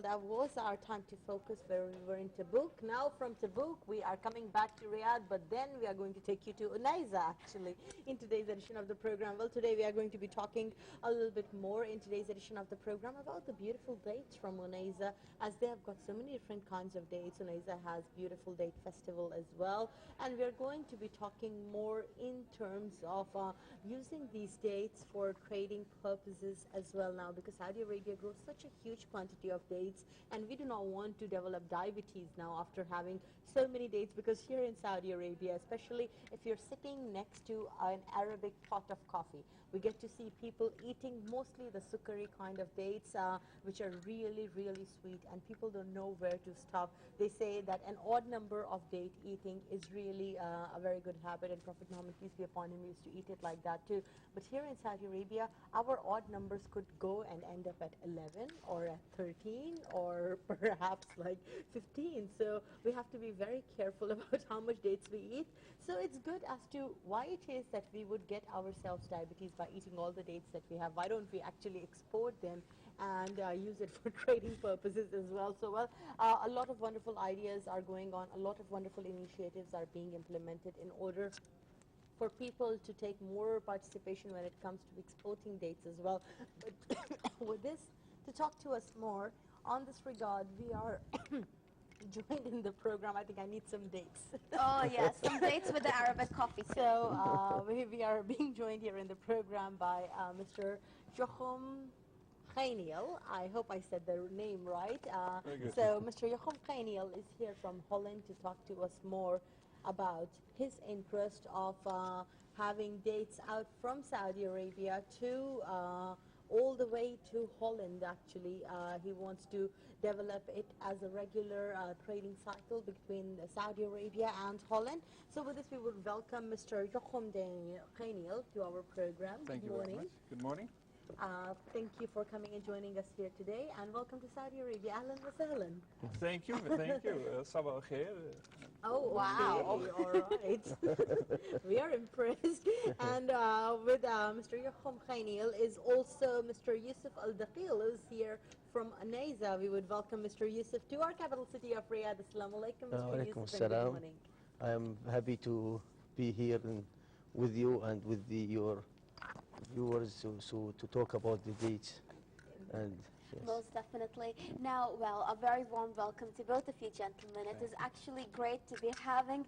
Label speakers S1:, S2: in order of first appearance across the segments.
S1: that was our time to focus where we were in Tabuk. Now from Tabuk, we are coming back to Riyadh, but then we are going to take you to Unaizah, actually, in today's edition of the program. Well, today we are going to be talking a little bit more in today's edition of the program about the beautiful dates from Unaizah, as they have got so many different kinds of dates. Unaizah has beautiful date festival as well, and we are going to be talking more in terms of using these dates for trading purposes as well now, because Saudi Arabia grows such a huge quantity of dates, and we do not want to develop diabetes now after having so many dates, because here in Saudi Arabia, especially if you're sitting next to an Arabic pot of coffee, we get to see people eating mostly the sukari kind of dates, which are really, really sweet, and people don't know where to stop. They say that an odd number of date eating is really a very good habit, and Prophet Muhammad, peace be upon him, used to eat it like that too. But here in Saudi Arabia, our odd numbers could go and end up at 11 or at 13 or perhaps like 15. So we have to be very careful about how much dates we eat. So it's good as to why it is that we would get ourselves diabetes by eating all the dates that we have. Why don't we actually export them and use it for trading purposes as well? So well, a lot of wonderful ideas are going on. A lot of wonderful initiatives are being implemented in order for people to take more participation when it comes to exporting dates as well. But with this, to talk to us more on this regard, we are joined in the program. I think I need some dates.
S2: Oh yes, some dates with the Arabic coffee.
S1: So we are being joined here in the program by Mr. Jochum Khaniel. I hope I said the name right. So Mr. Jochum Khaniel is here from Holland to talk to us more about his interest of having dates out from Saudi Arabia to all the way to Holland. Actually, he wants to develop it as a regular trading cycle between Saudi Arabia and Holland. So with this, we would welcome Mr. Jochum Khaniel to our program.
S3: Thank you very much. Good morning.
S1: Thank you for coming and joining us here today, and welcome to Saudi Arabia. Ahlan wa sahlan.
S3: Thank you, thank you. Sabah al khair.
S1: Oh, wow. All right. We are impressed. And with Mr. Jochum Khaniel is also Mr. Yusuf Al-Daqil, who's here from Unaizah. We would welcome Mr. Yusuf to our capital city of Riyadh. Assalamu alaikum, Mr. Yusuf, and good morning.
S4: I am happy to be here with you and with your viewers to talk about the dates. And yes.
S2: Most definitely. Now, well, a very warm welcome to both of you gentlemen. It is actually great to be having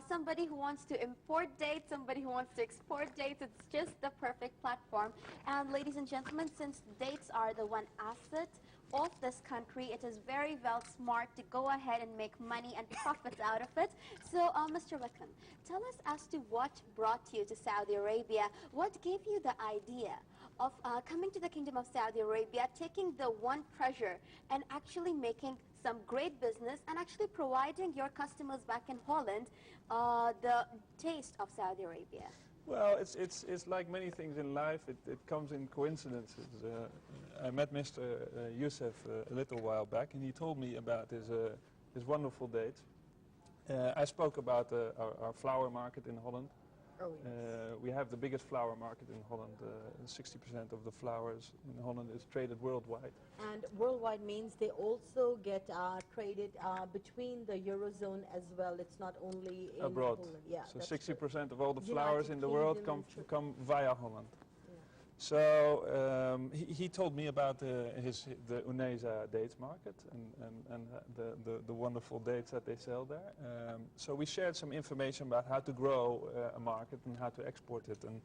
S2: somebody who wants to import dates, somebody who wants to export dates. It's just the perfect platform. And ladies and gentlemen, since dates are the one asset of this country, it is very well smart to go ahead and make money and profits out of it. So, Mr. Wickham, tell us as to what brought you to Saudi Arabia. What gave you the idea of coming to the Kingdom of Saudi Arabia, taking the one treasure and actually making some great business and actually providing your customers back in Holland the taste of Saudi Arabia?
S3: Well, it's like many things in life. It comes in coincidences. I met Mr. Yusuf a little while back, and he told me about his wonderful dates. I spoke about our flower market in Holland.
S1: Oh, yes.
S3: We have the biggest flower market in Holland. 60% of the flowers in Holland is traded worldwide.
S1: And worldwide means they also get traded between the Eurozone as well. It's not only in
S3: abroad.
S1: Holland. Yeah,
S3: so 60% of all the
S1: United
S3: flowers in the world come via Holland. So he told me about the Unaizah dates market and the wonderful dates that they sell there. So we shared some information about how to grow a market and how to export it. And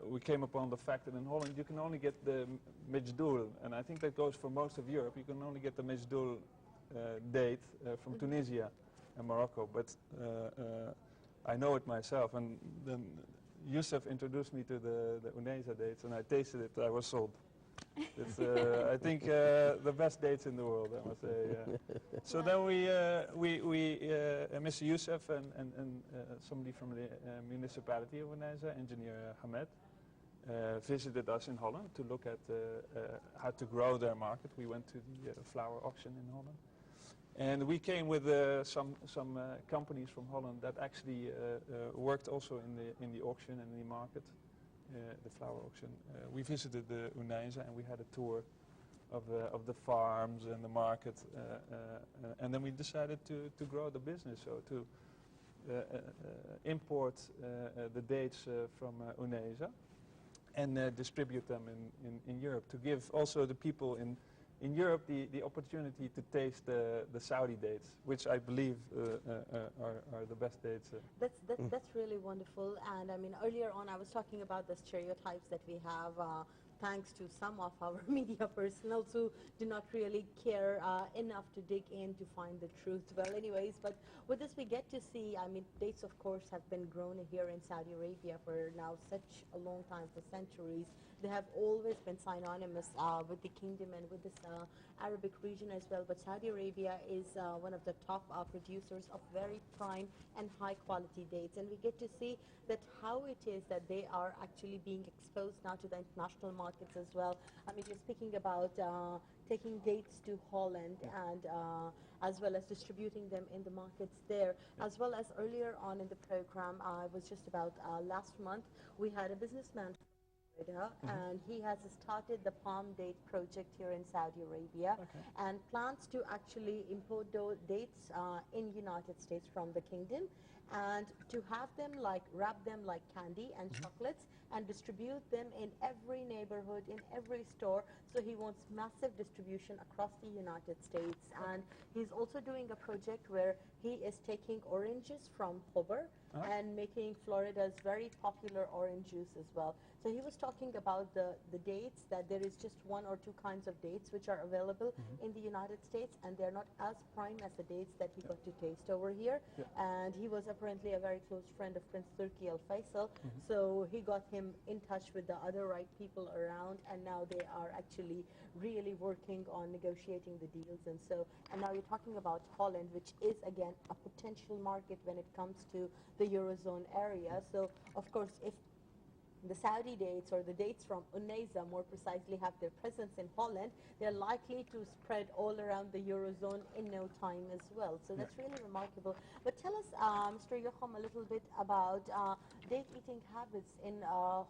S3: we came upon the fact that in Holland you can only get the Majdoul, and I think that goes for most of Europe. You can only get the Majdoul date from Tunisia and Morocco. But I know it myself, and then Yusuf introduced me to the Unaizah dates, and I tasted it. I was sold. It's, I think, the best dates in the world, I must say. So then Mr. Yusuf and somebody from the municipality of Unaizah, engineer Hamed, visited us in Holland to look at how to grow their market. We went to the flower auction in Holland. And we came with some companies from Holland that actually worked also in the auction and in the market, the flower auction. We visited the Unaizah and we had a tour of the farms and the market, and then we decided to grow the business, so to import the dates from Unaizah and distribute them in Europe, to give also the people in Europe the opportunity to taste the Saudi dates, which I believe are the best dates.
S1: That's really wonderful. And I mean, earlier on I was talking about the stereotypes that we have, thanks to some of our media personnel who do not really care enough to dig in to find the truth. Well, anyways, but with this we get to see, I mean, dates of course have been grown here in Saudi Arabia for now such a long time, for centuries. They have always been synonymous with the kingdom and with this Arabic region as well. But Saudi Arabia is one of the top producers of very prime and high quality dates. And we get to see that how it is that they are actually being exposed now to the international markets as well. I mean, you're speaking about taking dates to Holland and as well as distributing them in the markets there, as well as earlier on in the program, it was just about last month, we had a businessman and he has started the palm date project here in Saudi Arabia, and plans to actually import dates in United States from the kingdom, and to have them like wrap them like candy and chocolates and distribute them in every neighborhood, in every store. So he wants massive distribution across the United States, and he's also doing a project where he is taking oranges from Hover and making Florida's very popular orange juice as well. So he was talking about the dates, that there is just one or two kinds of dates which are available in the United States, and they're not as prime as the dates that he got to taste over here. And he was apparently a very close friend of Prince Turki Al Faisal, so he got him in touch with the other right people around, and now they are actually really working on negotiating the deals. And so, and now you're talking about Holland, which is again a potential market when it comes to the Eurozone area. So of course, if the Saudi dates, or the dates from Unaizah more precisely, have their presence in Holland, they're likely to spread all around the Eurozone in no time as well. So that's really remarkable. But tell us, Mr. Jochum, a little bit about date eating habits in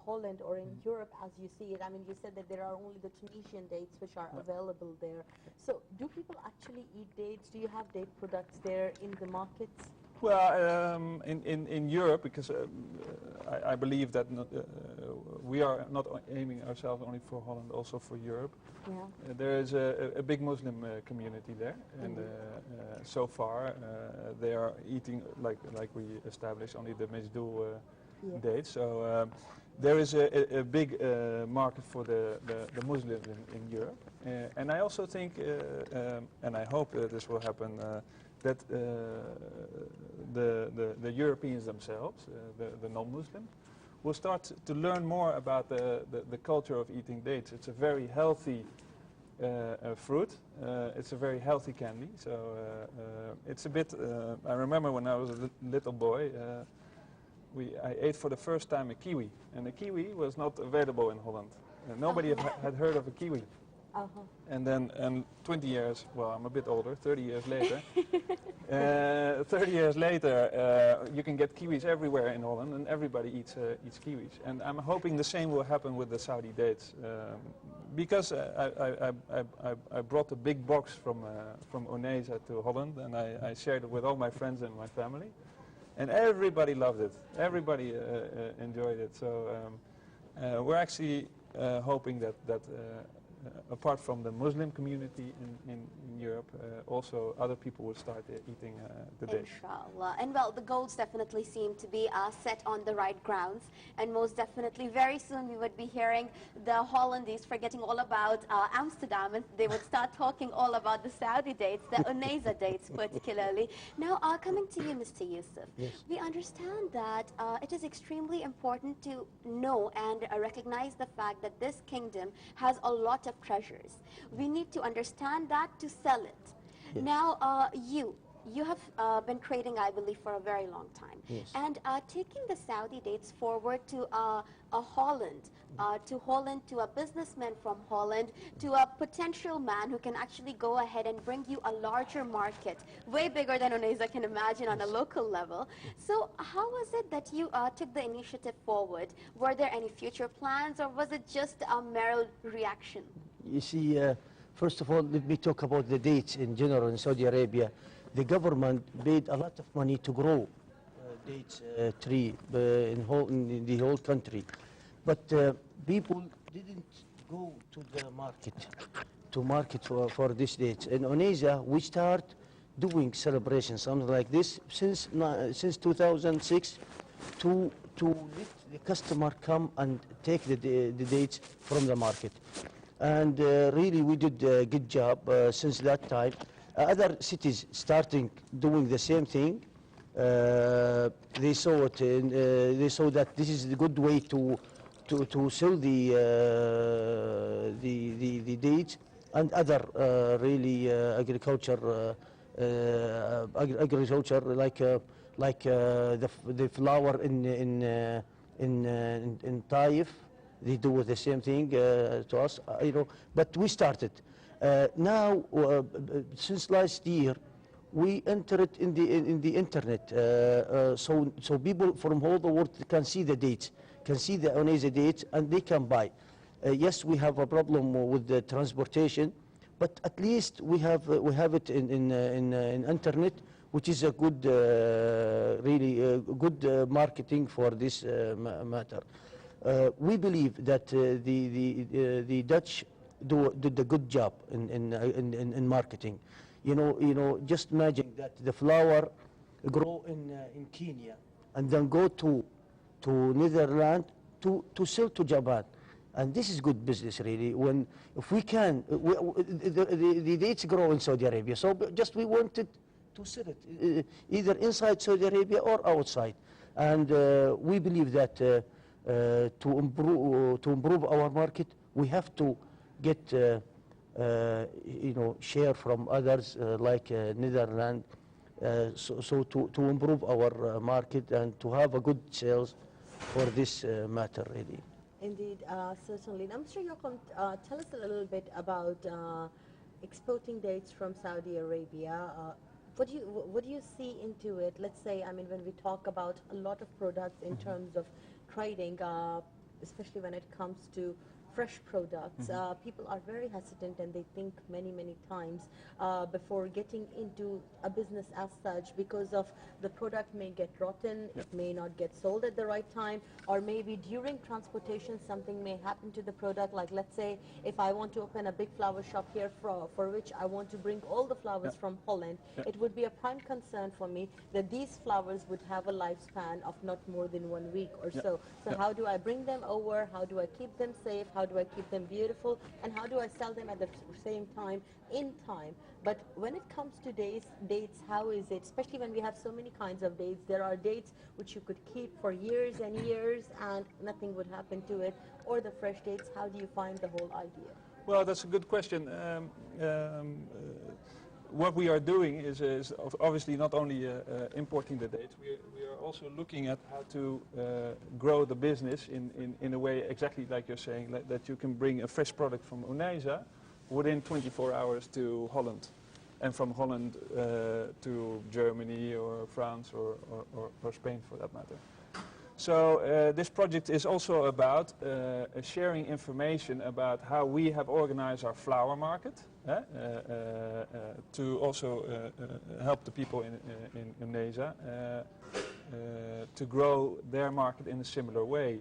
S1: Holland or in Europe as you see it. I mean, you said that there are only the Tunisian dates which are available there. So do people actually eat dates? Do you have date products there in the markets?
S3: Well, in Europe, because I believe that we are not aiming ourselves only for Holland, also for Europe. There is a big Muslim community there, and so far they are eating, like we established, only the Mejdoul dates. So there is a big market for the Muslims in Europe, and I also think, and I hope this will happen, that the Europeans themselves, the non-Muslim, will start to learn more about the culture of eating dates. It's a very healthy fruit. It's a very healthy candy. So it's a bit, I remember when I was a little boy, I ate for the first time a kiwi, and a kiwi was not available in Holland. Nobody had heard of a kiwi. And then 20 years, well, I'm a bit older, 30 years later, 30 years later, you can get kiwis everywhere in Holland, and everybody eats kiwis. And I'm hoping the same will happen with the Saudi dates, because I brought a big box from Unaizah to Holland, and I shared it with all my friends and my family, and everybody loved it. Everybody enjoyed it. So we're actually hoping that apart from the Muslim community in Europe, also other people will start eating the dates.
S2: Inshallah. And well, the goals definitely seem to be set on the right grounds, and most definitely very soon we would be hearing the Hollandese forgetting all about Amsterdam, and they would start talking all about the Saudi dates, the Unaizah dates particularly. Now, coming to you, Mr. Yusuf, we understand that it is extremely important to know and recognize the fact that this kingdom has a lot of treasures. We need to understand that to sell it. Now, you have been trading, I believe, for a very long time. And taking the Saudi dates forward to Holland, to a businessman from Holland, to a potential man who can actually go ahead and bring you a larger market, way bigger than Unaizah can imagine on a local level. So how was it that you took the initiative forward? Were there any future plans, or was it just a mere reaction?
S4: You see, First of all, let me talk about the dates in general in Saudi Arabia. The government paid a lot of money to grow dates tree in the whole country. But people didn't go to the market to market for these dates. In Unaizah, we start doing celebrations, something like this, since 2006 to let the customer come and take the dates from the market. And really, we did a good job since that time. Other cities starting doing the same thing. They saw it, and they saw that this is a good way to sell the dates and other really agriculture like the flour in Taif. They do the same thing to us, you know. But we started. Now, since last year, we entered in the internet, so people from all the world can see the dates, can see the Unaizah dates, and they can buy. Yes, we have a problem with the transportation, but at least we have it in internet, which is a good, really good marketing for this matter. We believe that the Dutch did a good job in marketing. You know, just imagine that the flower grow in Kenya and then go to Netherlands to sell to Japan. And this is good business, really. If we can, the dates grow in Saudi Arabia, so just we wanted to sell it either inside Saudi Arabia or outside. And we believe that to improve our market, we have to get you know, share from others like Netherlands, so to improve our market and to have a good sales for this matter, really.
S1: Indeed, certainly. Now, Mr. Yokum, tell us a little bit about exporting dates from Saudi Arabia. What do you see into it? Let's say, I mean, when we talk about a lot of products in terms of trading, especially when it comes to fresh products, people are very hesitant and they think many times before getting into a business as such, because of the product may get rotten, it may not get sold at the right time, or maybe during transportation something may happen to the product. Like, let's say if I want to open a big flower shop here for which I want to bring all the flowers from Holland, it would be a prime concern for me that these flowers would have a lifespan of not more than 1 week or so. So how do I bring them over? How do I keep them safe? How do I keep them beautiful? And how do I sell them at the same time, in time? But when it comes to dates, how is it? Especially when we have so many kinds of dates. There are dates which you could keep for years and years and nothing would happen to it. Or the fresh dates, how do you find the whole idea?
S3: Well, that's a good question. What we are doing is obviously not only importing the dates, we are also looking at how to grow the business in a way exactly like you're saying, that you can bring a fresh product from Unaizah within 24 hours to Holland, and from Holland to Germany or France or Spain for that matter. So this project is also about sharing information about how we have organized our flower market, to also help the people in Unaizah to grow their market in a similar way,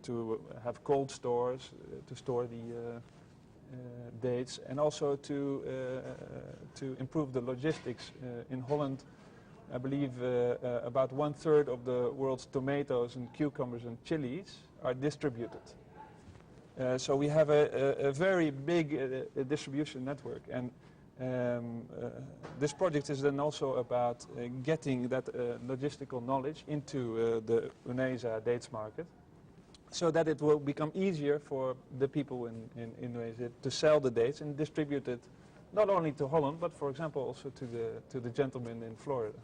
S3: to have cold stores to store the dates, and also to improve the logistics. In Holland, I believe about 1/3 of the world's tomatoes and cucumbers and chilies are distributed. So we have a very big distribution network, and this project is then also about getting that logistical knowledge into the Unaizah dates market, so that it will become easier for the people in Unaizah to sell the dates and distribute it not only to Holland, but for example also to the gentleman in Florida.